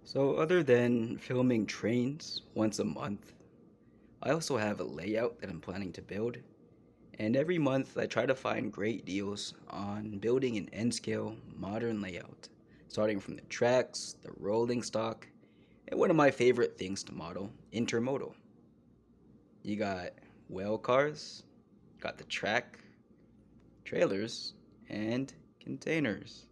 So, other than filming trains once a month, I also have a layout that I'm planning to build. And every month, I try to find great deals on building an N scale modern layout, starting from the tracks, the rolling stock, and one of my favorite things to model, intermodal. You got well cars, got the track, trailers, and containers.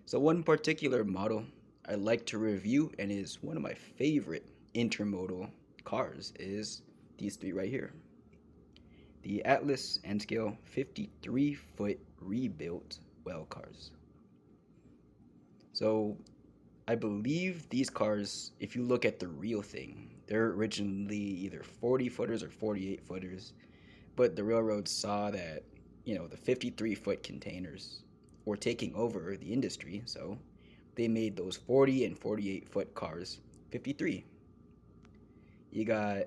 So, one particular model I like to review and is one of my favorite intermodal cars is these three right here. The Atlas N scale 53-foot rebuilt well cars. So, I believe these cars, if you look at the real thing, they're originally either 40 footers or 48 footers, but the railroads saw that, the 53-foot containers were taking over the industry, so they made those 40 and 48-foot cars 53. You got,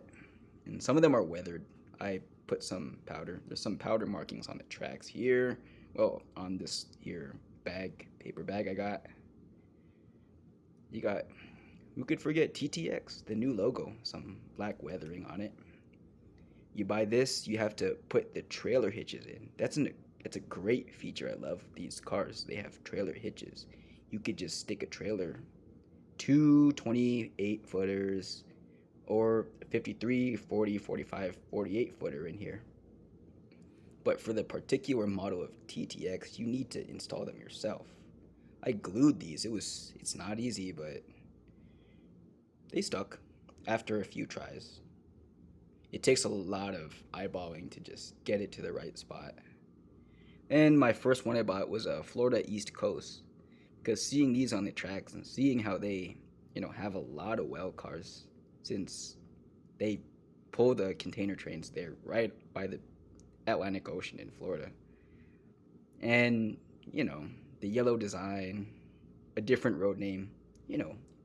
and some of them are weathered. I put some powder. There's some powder markings on the tracks here. Well, on this here paper bag I got. You got, who could forget TTX, the new logo, some black weathering on it. You buy this, you have to put the trailer hitches in. It's a great feature. I love these cars. They have trailer hitches. You could just stick a trailer, two 28 footers or 53, 40, 45, 48 footer in here. But for the particular model of TTX, you need to install them yourself. I glued these. It's not easy, but they stuck after a few tries. It takes a lot of eyeballing to just get it to the right spot. And my first one I bought was a Florida East Coast, because seeing these on the tracks and seeing how they, have a lot of well cars, since they pull the container trains there right by the Atlantic Ocean in Florida. And, you know, the yellow design, a different road name,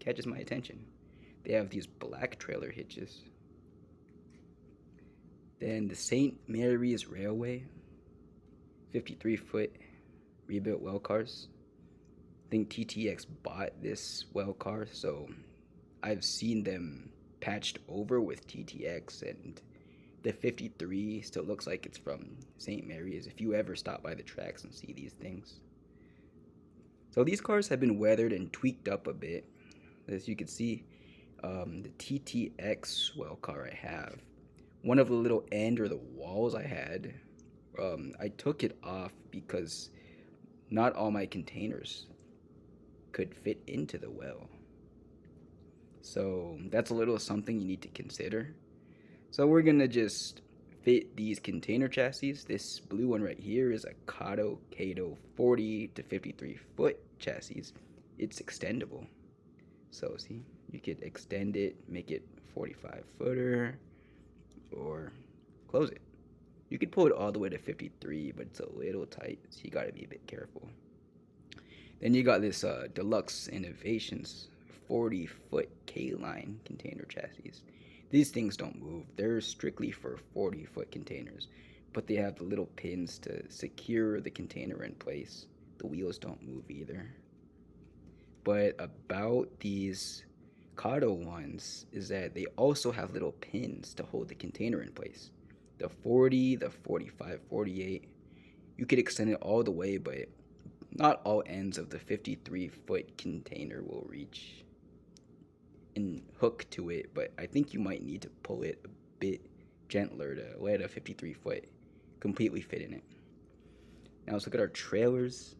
catches my attention. They have these black trailer hitches. Then the St. Mary's Railway, 53-foot rebuilt well cars. I think TTX bought this well car, so I've seen them patched over with TTX, and the 53 still looks like it's from St. Mary's if you ever stop by the tracks and see these things. So these cars have been weathered and tweaked up a bit. As you can see, the TTX well car I have, one of the little end or the walls I had, I took it off because not all my containers could fit into the well. So that's a little something you need to consider. So we're gonna just fit these container chassis. This blue one right here is a Cato 40 to 53 foot chassis. It's extendable. So see, you could extend it, make it 45 footer, or close it. You could pull it all the way to 53, but it's a little tight, so you gotta be a bit careful. Then you got this Deluxe Innovations 40-foot K-line container chassis. These things don't move. They're strictly for 40-foot containers, but they have the little pins to secure the container in place. The wheels don't move either. But about these Kato ones is that they also have little pins to hold the container in place. The 40, the 45, 48, you could extend it all the way, but not all ends of the 53-foot container will reach and hook to it, but I think you might need to pull it a bit gentler to let a 53-foot completely fit in it. Now let's look at our trailers.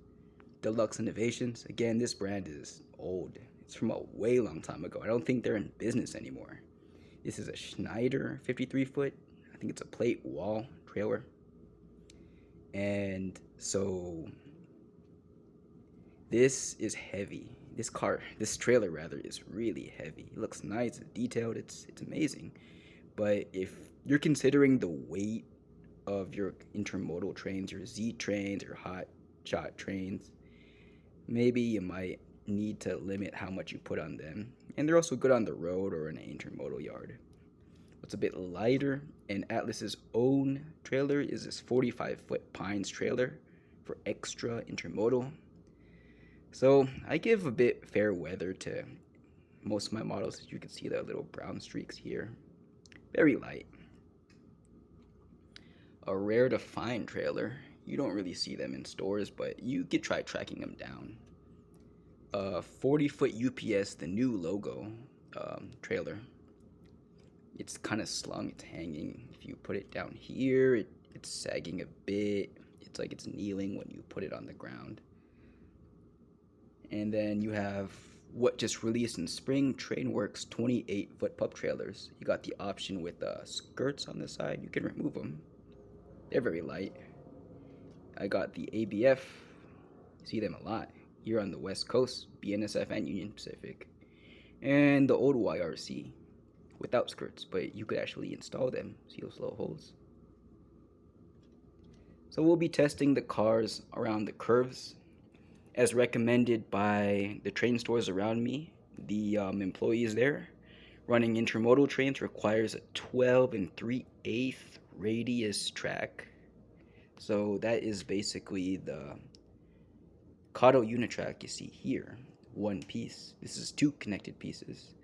Deluxe Innovations. Again, this brand is old. It's from a way long time ago. I don't think they're in business anymore. This is a Schneider 53-foot. I think it's a plate wall trailer. And so this is heavy. This trailer rather, is really heavy. It looks nice, it's detailed, it's amazing. But if you're considering the weight of your intermodal trains, your Z trains, your hot shot trains, maybe you might need to limit how much you put on them. And they're also good on the road or in an intermodal yard. What's a bit lighter, and Atlas's own trailer, is this 45-foot Pines trailer for extra intermodal. So I give a bit fair weather to most of my models. As you can see the little brown streaks here. Very light. A rare to find trailer. You don't really see them in stores, but you could try tracking them down. A 40-foot UPS, the new logo trailer. It's kind of slung, it's hanging. If you put it down here, it's sagging a bit. It's like it's kneeling when you put it on the ground. And then you have what just released in spring, Trainworks 28-foot pup trailers. You got the option with skirts on the side. You can remove them. They're very light. I got the ABF. See them a lot here on the West Coast, BNSF and Union Pacific. And the old YRC without skirts, but you could actually install them. See those little holes? So we'll be testing the cars around the curves as recommended by the train stores around me. The employees there running intermodal trains requires a 12 3/8 radius track. So that is basically the Kato Unitrack you see here, one piece. This is two connected pieces.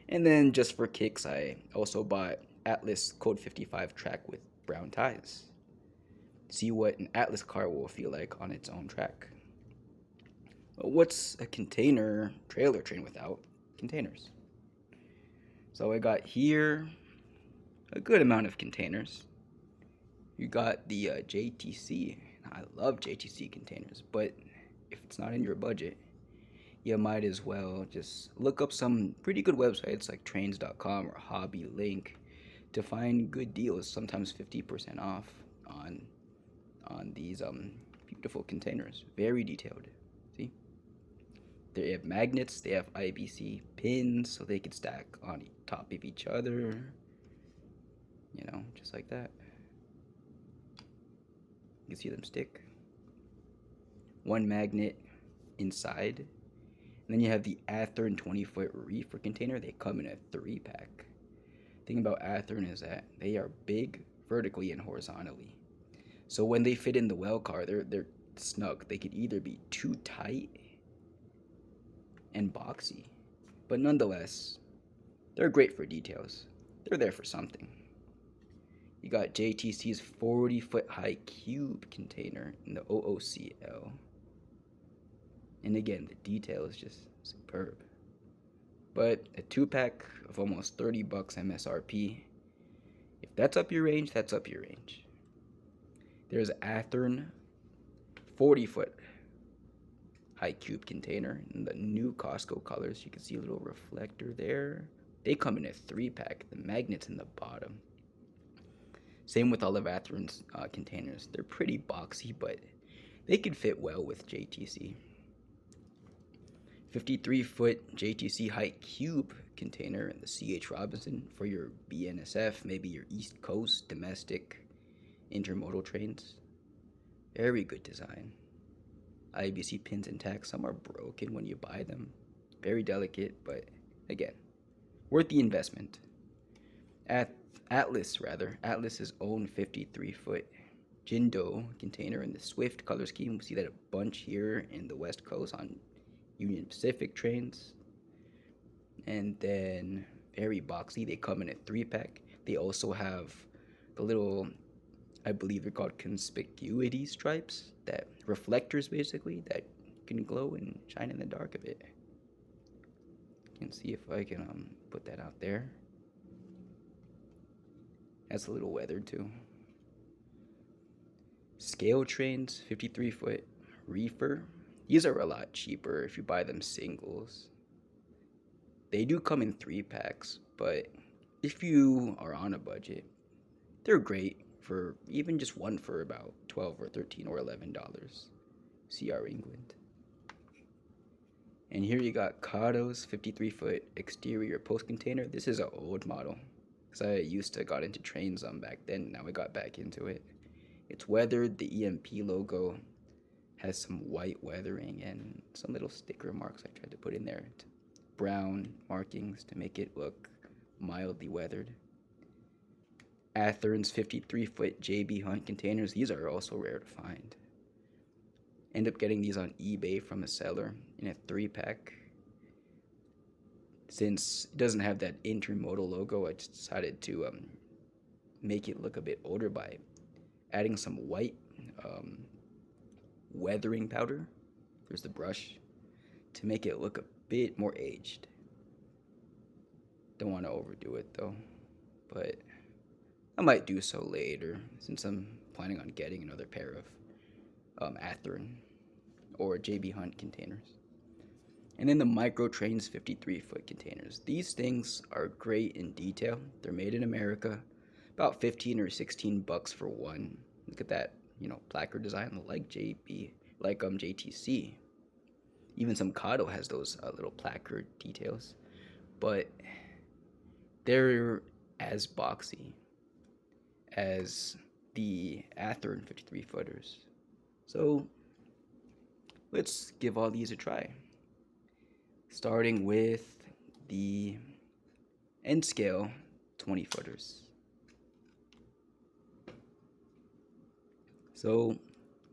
And then just for kicks, I also bought Atlas Code 55 track with brown ties. See what an Atlas car will feel like on its own track. What's a container trailer train without containers? So I got here a good amount of containers. You got the JTC. I love JTC containers, but if it's not in your budget, you might as well just look up some pretty good websites like trains.com or Hobby Link to find good deals, sometimes 50% off on these beautiful containers. Very detailed. See? They have magnets, they have IBC pins so they can stack on top of each other. You know, just like that. You can see them stick. One magnet inside. And then you have the Athearn 20-foot reefer container. They come in a 3-pack. The thing about Athearn is that they are big vertically and horizontally. So when they fit in the well car, they're snug. They could either be too tight and boxy, but nonetheless, they're great for details. They're there for something. You got JTC's 40-foot high cube container in the OOCL. And again, the detail is just superb. But a 2-pack of almost $30 MSRP. If that's up your range, that's up your range. There's Athearn 40-foot high cube container in the new Costco colors. You can see a little reflector there. They come in a 3-pack. The magnet's in the bottom. Same with all of Athearn's containers. They're pretty boxy, but they could fit well with JTC. 53-foot JTC high cube container in the C.H. Robinson for your BNSF, maybe your East Coast domestic intermodal trains. Very good design. IBC pins intact. Some are broken when you buy them. Very delicate, but again, worth the investment. Atlas's own 53-foot Jindo container in the Swift color scheme. We see that a bunch here in the West Coast on Union Pacific trains. And then very boxy. They come in a 3-pack. They also have the little, I believe they're called conspicuity stripes, that reflectors basically that can glow and shine in the dark a bit. You can see if I can put that out there. That's a little weathered too. Scale trains, 53-foot reefer. These are a lot cheaper if you buy them singles. They do come in 3-packs, but if you are on a budget, they're great for even just one for about $12 or $13 or $11. CR England. And here you got Kato's 53-foot exterior post container. This is an old model because I used to got into trains back then. Now I got back into it. It's weathered. The EMP logo has some white weathering and some little sticker marks I tried to put in there. Brown markings to make it look mildly weathered. Athearn's 53-foot JB Hunt containers. These are also rare to find. End up getting these on eBay from a seller in a 3-pack. Since it doesn't have that intermodal logo, I just decided to make it look a bit older by adding some white um, weathering powder. There's the brush to make it look a bit more aged. Don't want to overdo it though, but I might do so later since I'm planning on getting another pair of Athearn or JB Hunt containers. And then the Micro Trains 53-foot containers. These things are great in detail. They're made in America. About 15 or 16 bucks for one. Look at that, placard design like JTC. Even some Kato has those little placard details. But they're as boxy as the Athearn 53-footers. So let's give all these a try. Starting with the end scale 20-footers. So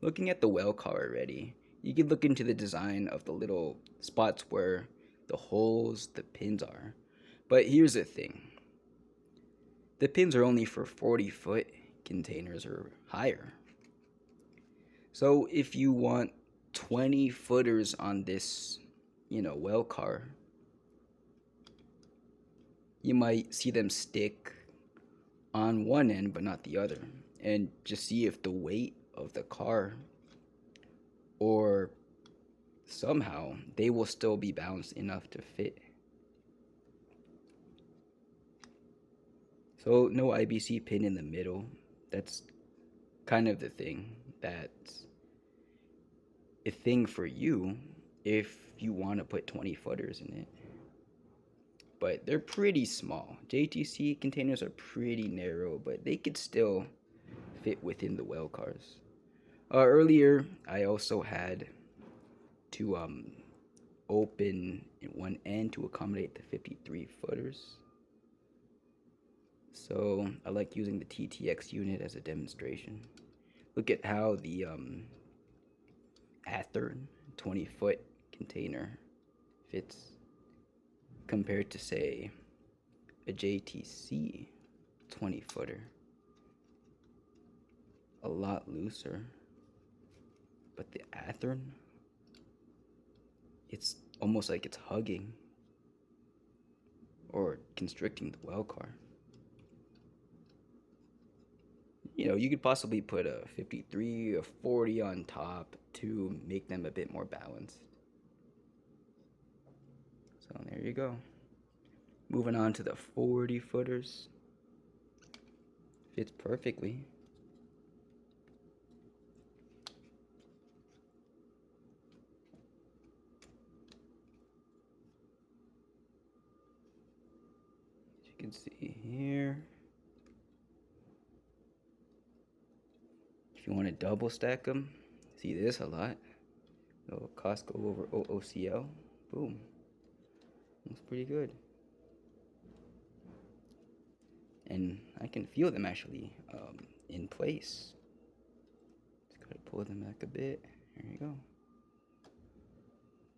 looking at the well car already, you can look into the design of the little spots where the holes, the pins are. But here's the thing. The pins are only for 40-foot containers or higher. So if you want 20 footers on this, well car, you might see them stick on one end but not the other, and just see if the weight of the car or somehow they will still be balanced enough to fit. So no IBC pin in the middle. That's kind of the thing. That's a thing for you if you want to put 20 footers in it. But they're pretty small. JTC containers are pretty narrow, but they could still fit within the well cars. Earlier, I also had to open one end to accommodate the 53 footers. So I like using the TTX unit as a demonstration. Look at how the Athearn 20-foot container fits compared to, say, a JTC 20-footer. A lot looser. But the Athearn, it's almost like it's hugging or constricting the well car. You could possibly put a 53, a 40 on top to make them a bit more balanced. So there you go. Moving on to the 40 footers. Fits perfectly. As you can see here. If you want to double stack them, see this a lot. So Costco over OOCL. Boom. Looks pretty good. And I can feel them actually in place. Just gotta pull them back a bit. There you go.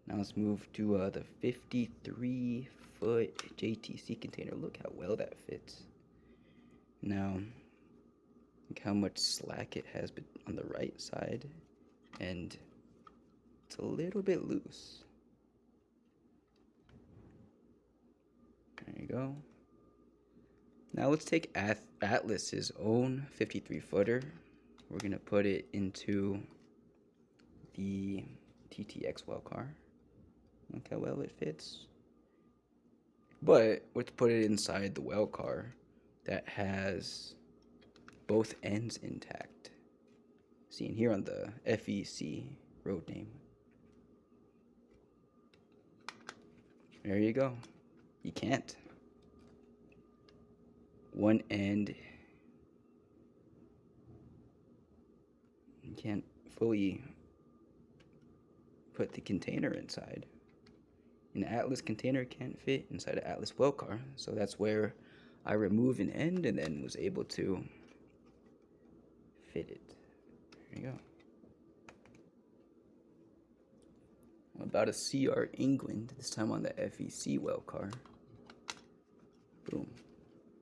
Now let's move to the 53-foot JTC container. Look how well that fits. Now, look how much slack it has on the right side, and it's a little bit loose. There you go. Now let's take Atlas's own 53-footer. We're gonna put it into the TTX well car. Look how well it fits. But let's put it inside the well car that has both ends intact. Seen here on the FEC road name. There you go. You can't. One end, you can't fully put the container inside. An Atlas container can't fit inside an Atlas well car, so that's where I removed an end and then was able to fit it. There you go. about a CR England, this time on the FEC well car. Boom.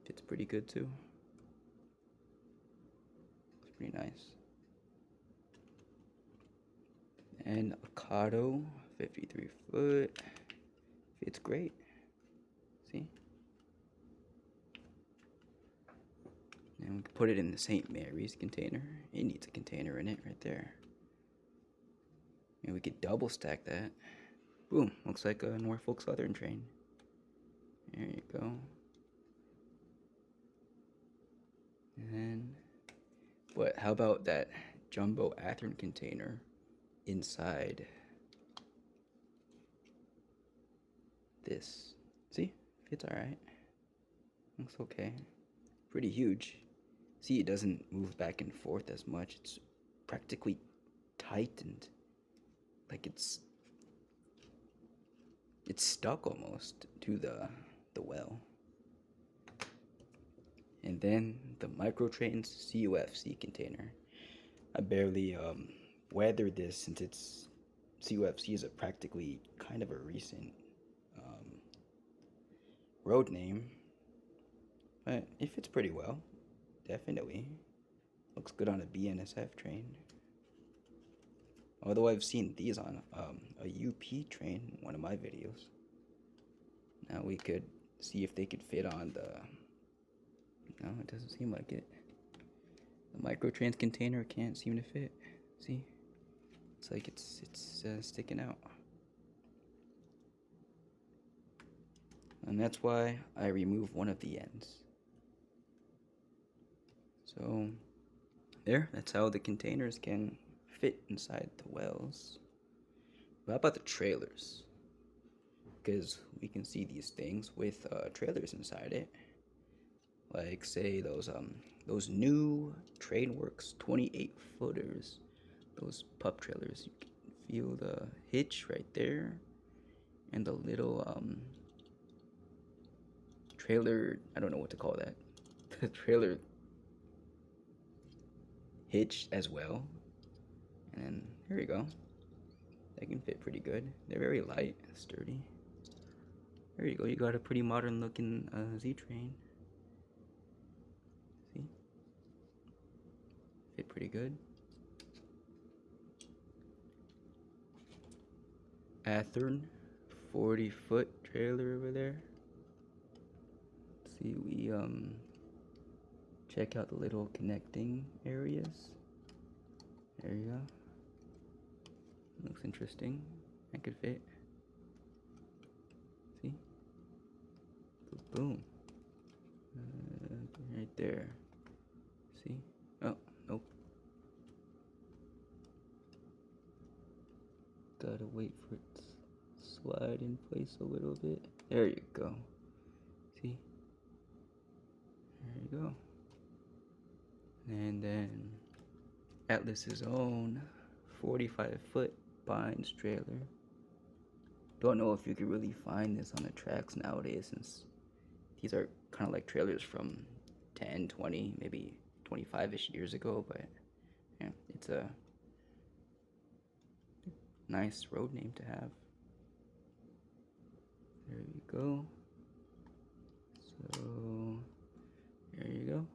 Fits pretty good too. It's pretty nice. And Ocado, 53 foot. Fits great. See? And we can put it in the St. Mary's container. It needs a container in it right there. And we could double stack that. Boom, looks like a Norfolk Southern train. There you go. And then, but how about that jumbo Athearn container inside this? See, fits alright. Looks okay. Pretty huge. See, it doesn't move back and forth as much. It's practically tightened. Like it's stuck almost to the well. And then the Microtrains CUFC container. I barely weathered this since it's CUFC is a practically kind of a recent road name, but it fits pretty well. Definitely looks good on a BNSF train. Although I've seen these on a UP train in one of my videos. Now we could see if they could fit on the. No, it doesn't seem like it. The Microtrans container can't seem to fit. See, it's like it's sticking out, and that's why I remove one of the ends. So there, that's how the containers can fit inside the wells. But how about the trailers? Because we can see these things with trailers inside it. Like say those new Trainworks 28 footers, those pup trailers. You can feel the hitch right there, and the little trailer. I don't know what to call that. The trailer hitch as well. And here we go. They can fit pretty good. They're very light, sturdy. There you go. You got a pretty modern looking Z train. See? Fit pretty good. Athearn, 40-foot trailer over there. Let's see, we check out the little connecting areas. There you go. Looks interesting. That could fit. See? Boom. Right there. See? Oh, nope. Gotta wait for it to slide in place a little bit. There you go. See? There you go. And then Atlas's own 45-foot Pines trailer. Don't know if you could really find this on the tracks nowadays, since these are kind of like trailers from 10, 20, maybe 25-ish years ago, but yeah, it's a nice road name to have. There you go. So there you go.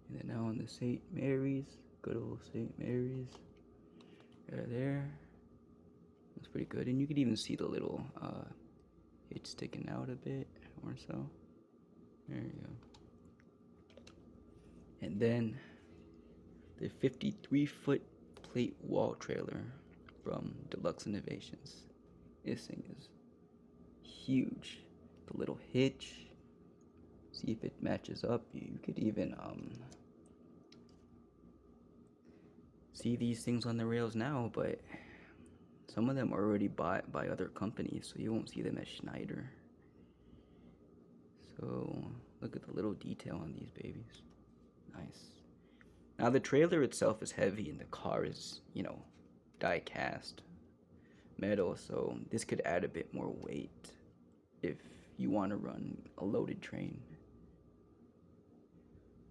And then now on the St. Mary's, good old St. Mary's, right there. Looks pretty good, and you could even see the little hitch sticking out a bit or so. There you go. And then the 53-foot plate wall trailer from Deluxe Innovations. This thing is huge. The little hitch. See if it matches up. You could even see these things on the rails now, but some of them are already bought by other companies, so you won't see them at Schneider. So look at the little detail on these babies. Nice. Now the trailer itself is heavy and the car is, die cast metal, so this could add a bit more weight if you want to run a loaded train.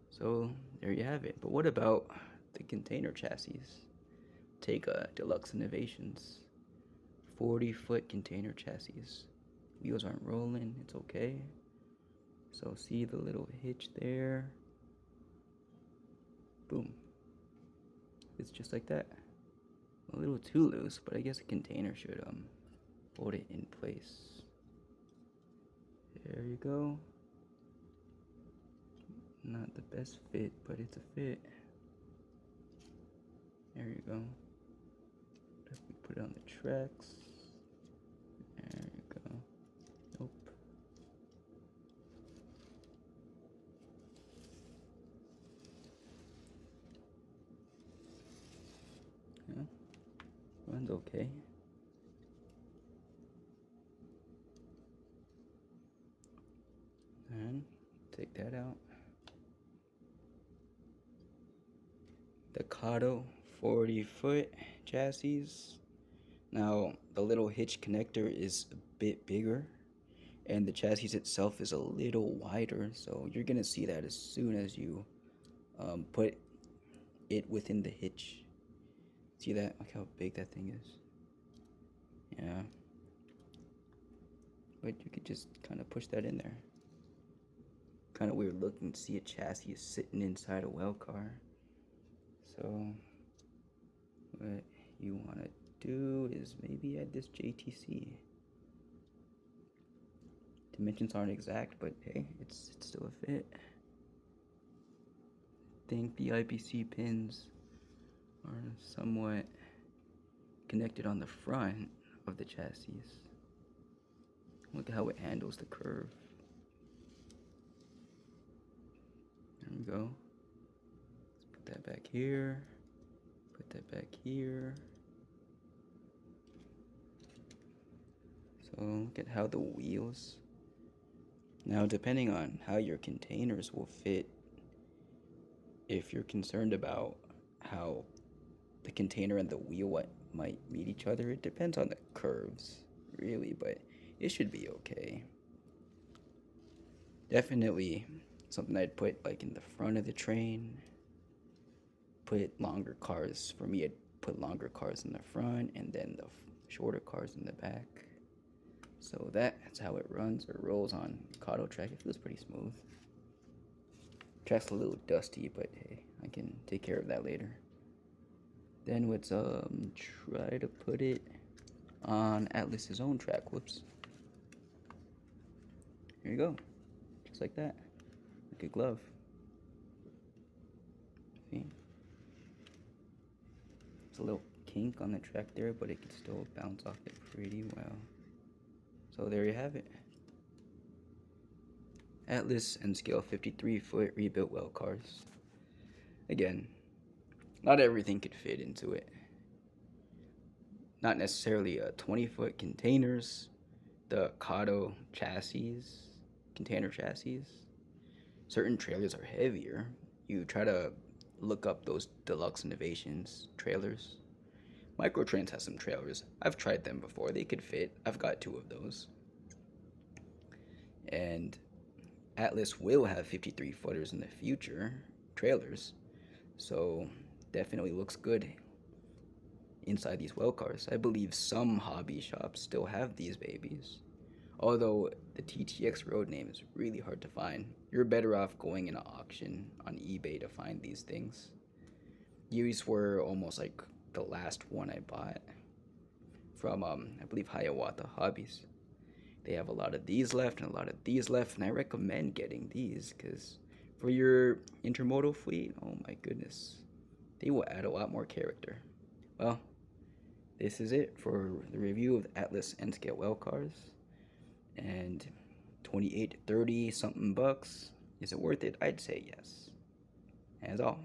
So there you have it. But what about the container chassis? Take a Deluxe Innovations 40-foot container chassis. Wheels aren't rolling, it's okay. So see the little hitch there? Boom. It's just like that. A little too loose, but I guess a container should hold it in place. There you go. Not the best fit, but it's a fit. There you go. If we put it on the tracks. There you go. Nope. Yeah. Runs okay. And take that out. The Kato 40-foot chassis. Now the little hitch connector is a bit bigger and the chassis itself is a little wider, so you're gonna see that as soon as you put it within the hitch. See that? Look how big that thing is. Yeah. But you could just kind of push that in there. Kind of weird looking to see a chassis sitting inside a well car. So what you want to do is maybe add this JTC. Dimensions aren't exact, but hey, it's still a fit. I think the IPC pins are somewhat connected on the front of the chassis. Look at how it handles the curve. There we go. Let's put that back here. Put that back here. So look at how the wheels. Now, depending on how your containers will fit, if you're concerned about how the container and the wheel might meet each other, it depends on the curves, really, but it should be okay. Definitely something I'd put like in the front of the train. Put longer cars. For me, I'd put longer cars in the front and then the shorter cars in the back. So that's how it runs or rolls on Kato track. It feels pretty smooth. Track's a little dusty, but hey, I can take care of that later. Then let's try to put it on Atlas's own track. Whoops. Here you go. Just like that. Like a glove. See? It's a little kink on the track there, but it can still bounce off it pretty well. So there you have it. Atlas and scale 53-foot rebuilt well cars. Again, not everything could fit into it. Not necessarily 20-foot containers, the Kato chassis, container chassis. Certain trailers are heavier. You try to look up those Deluxe Innovations trailers. Microtrains has some trailers. I've tried them before. They could fit. I've got 2 of those. And Atlas will have 53-footers in the future, trailers. So definitely looks good inside these well cars. I believe some hobby shops still have these babies. Although the TTX road name is really hard to find. You're better off going in an auction on eBay to find these things. These were almost like the last one I bought from, I believe, Hiawatha Hobbies. They have a lot of these left and a lot of these left, and I recommend getting these because for your intermodal fleet, oh my goodness, they will add a lot more character. Well, this is it for the review of the Atlas N-Scale well cars. And 28, 30 something bucks. Is it worth it? I'd say yes. As all.